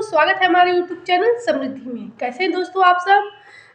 स्वागत है हमारे YouTube चैनल समृद्धि में। कैसे हैं दोस्तों आप सब।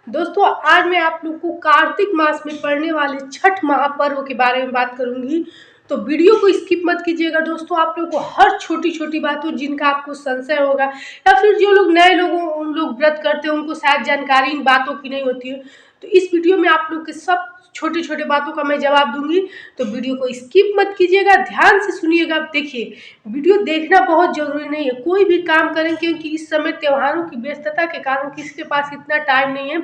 दोस्तों आज मैं आप लोग को कार्तिक मास में पड़ने वाले छठ महापर्व के बारे में बात करूंगी, तो वीडियो को स्किप मत कीजिएगा। दोस्तों आप लोग को हर छोटी छोटी बातों जिनका आपको संशय होगा या फिर जो लोग नए लोग व्रत करते हैं उनको शायद जानकारी इन बातों की नहीं होती है, तो इस वीडियो में आप लोग के सब छोटे छोटे बातों का मैं जवाब दूंगी। तो वीडियो को स्किप मत कीजिएगा, ध्यान से सुनिएगा। देखिए वीडियो देखना बहुत जरूरी नहीं है, कोई भी काम करें, क्योंकि इस समय त्योहारों की व्यस्तता के कारण किसी के पास इतना टाइम नहीं है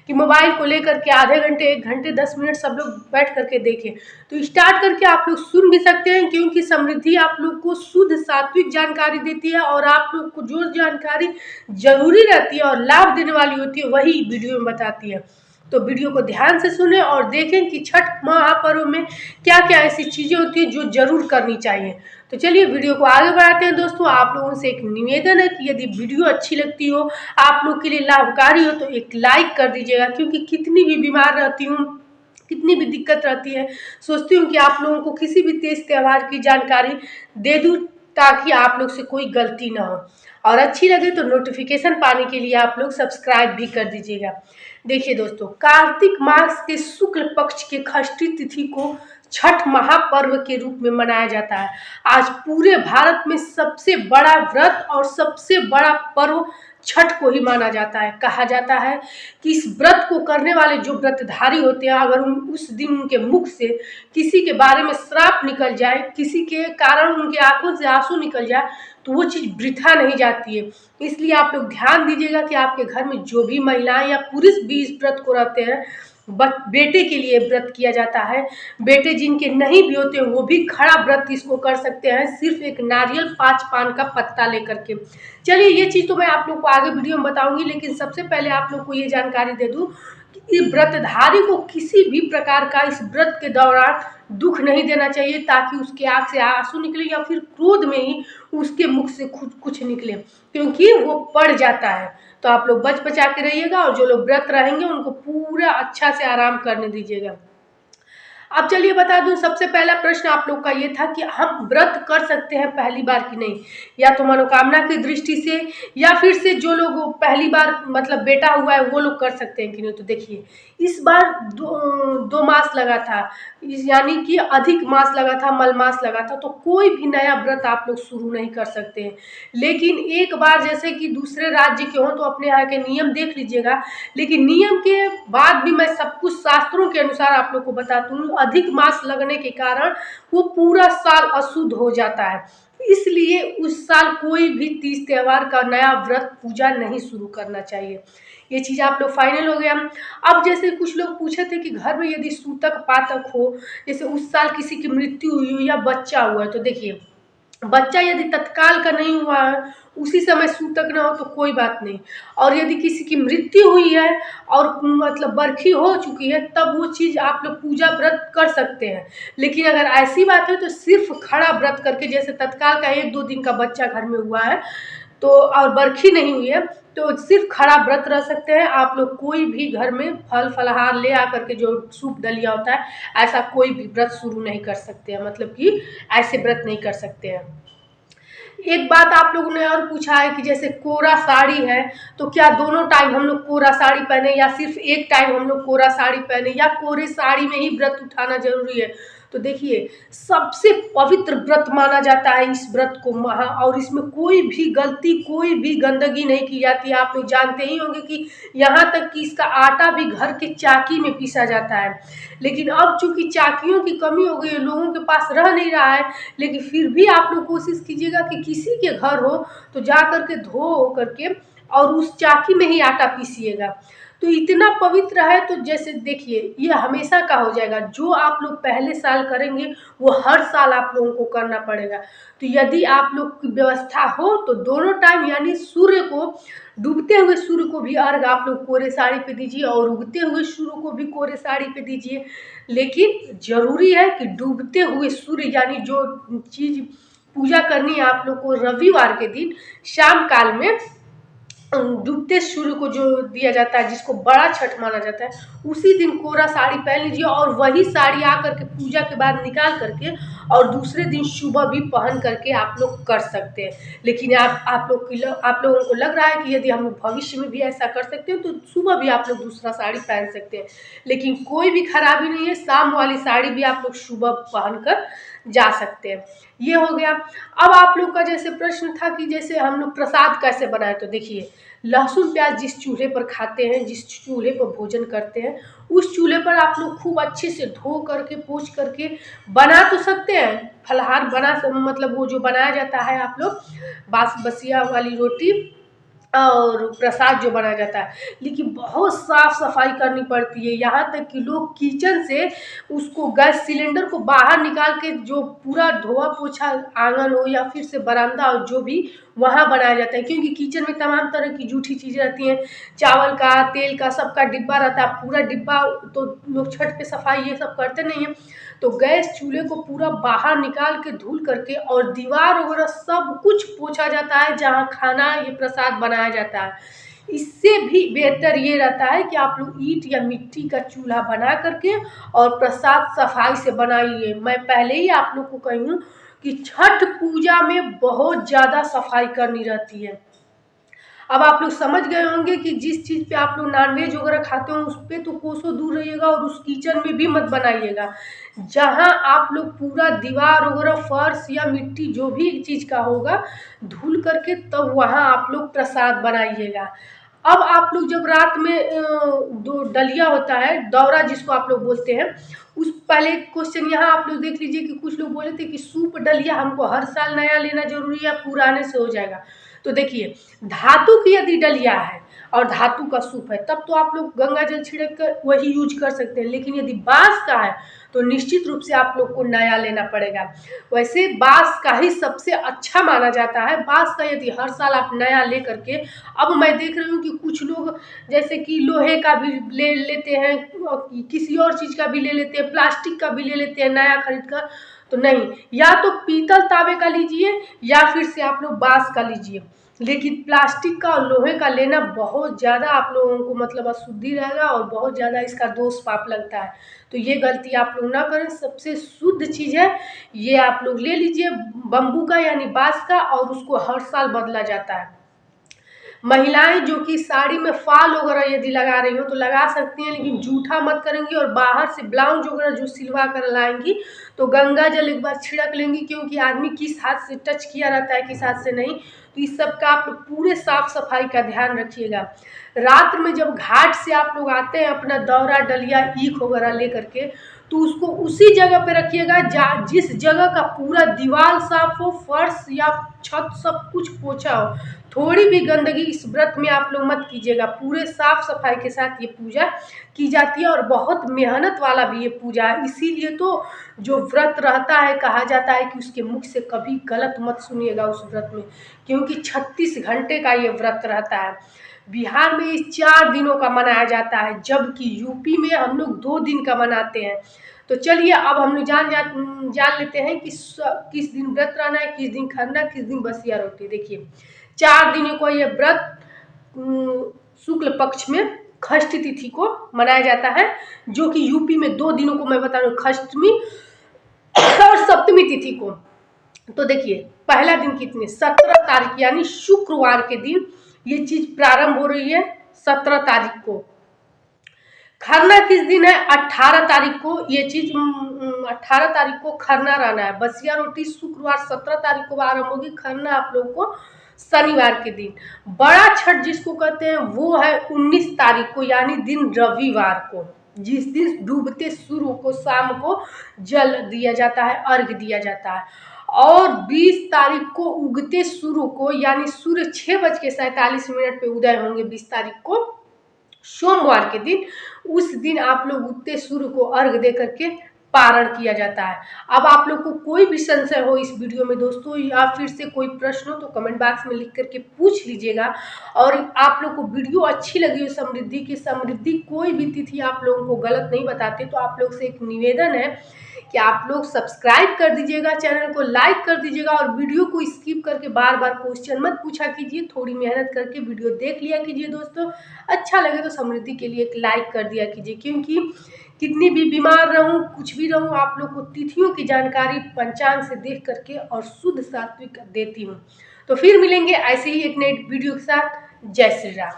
कि मोबाइल को लेकर के आधे घंटे 1 घंटे 10 मिनट सब लोग बैठ करके देखें। तो स्टार्ट करके आप लोग सुन भी सकते हैं, क्योंकि समृद्धि आप लोग को शुद्ध सात्विक जानकारी देती है और आप लोग को जो जानकारी जरूरी रहती है और लाभ देने वाली होती है वही वीडियो में बताती है। तो वीडियो को ध्यान से सुने और देखें कि छठ महापर्व में क्या क्या ऐसी चीजें होती है जो जरूर करनी चाहिए। तो चलिए वीडियो को आगे बढ़ाते हैं। दोस्तों आप लोगों से एक निवेदन है कि यदि वीडियो अच्छी लगती हो, आप लोग के लिए लाभकारी हो, तो एक लाइक कर दीजिएगा, क्योंकि कितनी भी बीमार रहती हूँ, कितनी भी दिक्कत रहती है, सोचती हूँ कि आप लोगों को किसी भी तीज त्योहार की जानकारी दे दूँ ताकि आप लोग से कोई गलती ना हो। और अच्छी लगे तो नोटिफिकेशन पाने के लिए आप लोग सब्सक्राइब भी कर दीजिएगा। देखिए दोस्तों, कार्तिक मास के शुक्ल पक्ष के षष्ठी तिथि को छठ महापर्व के रूप में मनाया जाता है। आज पूरे भारत में सबसे बड़ा व्रत और सबसे बड़ा पर्व छठ को ही माना जाता है। कहा जाता है कि इस व्रत को करने वाले जो व्रतधारी होते हैं, अगर उस दिन उनके मुख से किसी के बारे में श्राप निकल जाए, किसी के कारण उनके आंखों से आंसू निकल जाए, तो वो चीज वृथा नहीं जाती है। इसलिए आप लोग ध्यान दीजिएगा कि आपके घर में जो भी महिलाएं या पुरुष भी इस व्रत को रहते हैं, बेटे के लिए व्रत किया जाता है। बेटे जिनके नहीं भी होते वो भी खड़ा व्रत इसको कर सकते हैं, सिर्फ एक नारियल 5 पान का पत्ता लेकर के। चलिए ये चीज तो मैं आप लोग को आगे वीडियो में बताऊंगी, लेकिन सबसे पहले आप लोग को ये जानकारी दे दूं कि व्रतधारी को किसी भी प्रकार का इस व्रत के दौरान दुख नहीं देना चाहिए, ताकि उसके आंख से आंसू निकले या फिर क्रोध में ही उसके मुख से कुछ निकले, क्योंकि वो पड़ जाता है। तो आप लोग बच बचा के रहिएगा और जो लोग व्रत रहेंगे उनको पूरा अच्छा से आराम करने दीजिएगा। अब चलिए बता दूं, सबसे पहला प्रश्न आप लोग का ये था कि हम व्रत कर सकते हैं पहली बार कि नहीं, या तो मनोकामना की दृष्टि से या फिर से जो लोग पहली बार मतलब बेटा हुआ है वो लोग कर सकते हैं कि नहीं। तो देखिए इस बार दो मास लगा था, यानी कि अधिक मास लगा था, मल मास लगा था, तो कोई भी नया व्रत आप लोग शुरू नहीं कर सकते हैं। लेकिन एक बार जैसे कि दूसरे राज्य के हों तो अपने यहाँ के नियम देख लीजिएगा, लेकिन नियम के बाद भी मैं सब कुछ शास्त्रों के अनुसार आप लोग को बताती हूँ। अधिक मास लगने के कारण वो पूरा साल अशुद्ध हो जाता है, इसलिए उस साल कोई भी तीज त्योहार का नया व्रत पूजा नहीं शुरू करना चाहिए। ये चीज आप लोग फाइनल हो गया। अब जैसे कुछ लोग पूछे थे कि घर में यदि सूतक पातक हो, जैसे उस साल किसी की मृत्यु हुई हो या बच्चा हुआ है, तो देखिए बच्चा यदि तत्काल का नहीं हुआ है, उसी समय सूतक ना हो तो कोई बात नहीं, और यदि किसी की मृत्यु हुई है और मतलब बरखी हो चुकी है, तब वो चीज आप लोग पूजा व्रत कर सकते हैं। लेकिन अगर ऐसी बात है तो सिर्फ खड़ा व्रत करके, जैसे तत्काल का 1-2 दिन का बच्चा घर में हुआ है तो और बरखी नहीं हुई है, तो सिर्फ खड़ा व्रत रह सकते हैं। आप लोग कोई भी घर में फल फलहार ले आकर के, जो सूप दलिया होता है, ऐसा कोई भी व्रत शुरू नहीं कर सकते हैं, मतलब कि ऐसे व्रत नहीं कर सकते हैं। एक बात आप लोगों ने और पूछा है कि जैसे कोरा साड़ी है, तो क्या दोनों टाइम हम लोग कोरा साड़ी पहने या सिर्फ एक टाइम हम लोग कोरा साड़ी पहने, या कोरे साड़ी में ही व्रत उठाना जरूरी है। तो देखिए सबसे पवित्र व्रत माना जाता है इस व्रत को महा, और इसमें कोई भी गलती, कोई भी गंदगी नहीं की जाती है। आप लोग जानते ही होंगे कि यहाँ तक कि इसका आटा भी घर के चाकी में पीसा जाता है। लेकिन अब चूंकि चाकियों की कमी हो गई है, लोगों के पास रह नहीं रहा है, लेकिन फिर भी आप लोग कोशिश कीजिएगा कि किसी के घर हो तो जा करके धो करके और उस चाकी में ही आटा पीसिएगा। तो इतना पवित्र है, तो जैसे देखिए ये हमेशा का हो जाएगा। जो आप लोग पहले साल करेंगे वो हर साल आप लोगों को करना पड़ेगा। तो यदि आप लोग की व्यवस्था हो तो दोनों टाइम, यानी सूर्य को, डूबते हुए सूर्य को भी अर्घ आप लोग कोरे साड़ी पे दीजिए और उगते हुए सूर्य को भी कोरे साड़ी पे दीजिए। लेकिन जरूरी है कि डूबते हुए सूर्य, यानी जो चीज पूजा करनी है आप लोग को रविवार के दिन शाम काल में, डूबते सूर्य को जो दिया जाता है, जिसको बड़ा छठ माना जाता है, उसी दिन कोरा साड़ी पहन लीजिए और वही साड़ी आकर के पूजा के बाद निकाल करके और दूसरे दिन सुबह भी पहन करके आप लोग कर सकते हैं। लेकिन आप लोगों को लग रहा है कि यदि हम लोग भविष्य में भी ऐसा कर सकते हैं तो सुबह भी आप लोग दूसरा साड़ी पहन सकते हैं, लेकिन कोई भी खराबी नहीं है। शाम वाली साड़ी भी आप लोग सुबह पहन कर जा सकते हैं। ये हो गया। अब आप लोग का जैसे प्रश्न था कि जैसे हम लोग प्रसाद कैसे बनाए, तो देखिए, लहसुन प्याज जिस चूल्हे पर खाते हैं, जिस चूल्हे पर भोजन करते हैं, उस चूल्हे पर आप लोग खूब अच्छे से धो करके पोंछ करके बना तो सकते हैं। फलाहार मतलब वो जो बनाया जाता है, आप लोग बसिया वाली रोटी और प्रसाद जो बनाया जाता है, लेकिन बहुत साफ सफाई करनी पड़ती है। यहाँ तक कि लोग किचन से उसको गैस सिलेंडर को बाहर निकाल के जो पूरा धोआ पोछा आंगन हो या फिर से बरामदा हो, जो भी वहाँ बनाया जाता है, क्योंकि किचन में तमाम तरह की जूठी चीज़ें रहती हैं, चावल का, तेल का, सबका डिब्बा रहता है, पूरा डिब्बा। तो लोग छठ पे सफाई ये सब करते नहीं हैं, तो गैस चूल्हे को पूरा बाहर निकाल के धुल करके और दीवार वगैरह सब कुछ पोछा जाता है जहाँ खाना ये प्रसाद बनाया जाता है। इससे भी बेहतर ये रहता है कि आप लोग ईंट या मिट्टी का चूल्हा बना करके और प्रसाद सफाई से बनाइए। मैं पहले ही आप लोग को कही हूँ कि छठ पूजा में बहुत ज़्यादा सफाई करनी रहती है। अब आप लोग समझ गए होंगे कि जिस चीज़ पे आप लोग नॉनवेज वगैरह खाते हो उस पर तो कोसों दूर रहिएगा और उस किचन में भी मत बनाइएगा। जहाँ आप लोग पूरा दीवार वगैरह, फर्श या मिट्टी जो भी चीज़ का होगा धुल करके तब वहाँ आप लोग प्रसाद बनाइएगा। अब आप लोग जब रात में दो डलिया होता है, दौरा जिसको आप लोग बोलते हैं, उस पहले क्वेश्चन यहाँ आप लोग देख लीजिए कि कुछ लोग बोले थे कि सूप डलिया हमको हर साल नया लेना जरूरी है, पुराने से हो जाएगा। तो देखिए, धातु की यदि डलिया है और धातु का सूप है तब तो आप लोग गंगा जल छिड़क कर वही यूज कर सकते हैं, लेकिन यदि बांस का है तो निश्चित रूप से आप लोग को नया लेना पड़ेगा। वैसे बांस का ही सबसे अच्छा माना जाता है। बांस का यदि हर साल आप नया ले करके, अब मैं देख रही हूँ कि कुछ लोग जैसे कि लोहे का भी ले लेते हैं, किसी और चीज़ का भी ले लेते हैं, प्लास्टिक का भी ले लेते हैं नया खरीद कर। तो नहीं, या तो पीतल तांबे का लीजिए या फिर से आप लोग बांस का लीजिए, लेकिन प्लास्टिक का और लोहे का लेना बहुत ज़्यादा आप लोगों को मतलब अशुद्धि रहेगा और बहुत ज़्यादा इसका दोष पाप लगता है। तो ये गलती आप लोग ना करें। सबसे शुद्ध चीज़ है ये, आप लोग ले लीजिए बम्बू का यानी बांस का, और उसको हर साल बदला जाता है। महिलाएं जो कि साड़ी में फाल वगैरह यदि लगा रही हो तो लगा सकती हैं, लेकिन जूठा मत करेंगी और बाहर से ब्लाउज वगैरह जो सिलवा कर लाएंगी तो गंगा जल एक बार छिड़क लेंगी, क्योंकि आदमी किस हाथ से टच किया रहता है किस हाथ से नहीं। तो इस सब का आप लोग पूरे साफ सफाई का ध्यान रखिएगा। रात में जब घाट से आप लोग आते हैं अपना दौरा डलिया ईख वगैरह ले करके, तो उसको उसी जगह पे रखिएगा जिस जगह का पूरा दीवार साफ हो, फर्श या छत सब कुछ पोछा हो। थोड़ी भी गंदगी इस व्रत में आप लोग मत कीजिएगा। पूरे साफ सफाई के साथ ये पूजा की जाती है और बहुत मेहनत वाला भी ये पूजा है। इसीलिए तो जो व्रत रहता है कहा जाता है कि उसके मुख से कभी गलत मत सुनिएगा उस व्रत में, क्योंकि 36 घंटे का ये व्रत रहता है। बिहार में इस 4 दिनों का मनाया जाता है, जबकि यूपी में हम लोग 2 दिन का मनाते हैं। तो चलिए अब हम लोग जान लेते हैं कि किस दिन व्रत रहना है, किस दिन खरना, किस दिन बसिया रोटी। देखिए, 4 दिनों को ये व्रत शुक्ल पक्ष में षष्ठी तिथि को मनाया जाता है, जो कि यूपी में 2 दिनों को मैं बता रही हूँ, षष्टमी और सप्तमी तिथि को। तो देखिए, पहला दिन कितने 17 तारीख यानी शुक्रवार के दिन ये चीज प्रारंभ हो रही है। 17 तारीख को खरना किस दिन है? 18 तारीख को ये चीज 18 तारीख को खरना रहना है। बसिया रोटी शुक्रवार 17 तारीख को आरंभ होगी, खरना आप लोगों को शनिवार के दिन। बड़ा छठ जिसको कहते हैं वो है 19 तारीख को यानी दिन रविवार को, जिस दिन डूबते सूर्य को शाम को जल दिया जाता है, अर्घ दिया जाता है। और 20 तारीख को उगते सूर्य को यानी सूर्य 6:47 पे उदय होंगे 20 तारीख को सोमवार के दिन। उस दिन आप लोग उगते सूर्य को अर्घ दे करके पारण किया जाता है। अब आप लोग को कोई भी संशय हो इस वीडियो में दोस्तों, या फिर से कोई प्रश्न हो तो कमेंट बॉक्स में लिख करके पूछ लीजिएगा। और आप लोग को वीडियो अच्छी लगी हो समृद्धि की, समृद्धि कोई भी तिथि आप लोगों को गलत नहीं बताते, तो आप लोग से एक निवेदन है कि आप लोग सब्सक्राइब कर दीजिएगा, चैनल को लाइक कर दीजिएगा और वीडियो को स्किप करके बार बार क्वेश्चन मत पूछा कीजिए। थोड़ी मेहनत करके वीडियो देख लिया कीजिए दोस्तों। अच्छा लगे तो समृद्धि के लिए एक लाइक कर दिया कीजिए, क्योंकि कितनी भी बीमार रहूं, कुछ भी रहूं, आप लोग को तिथियों की जानकारी पंचांग से देख करके और शुद्ध सात्विक देती हूँ। तो फिर मिलेंगे ऐसे ही एक नई वीडियो के साथ। जय श्री राम।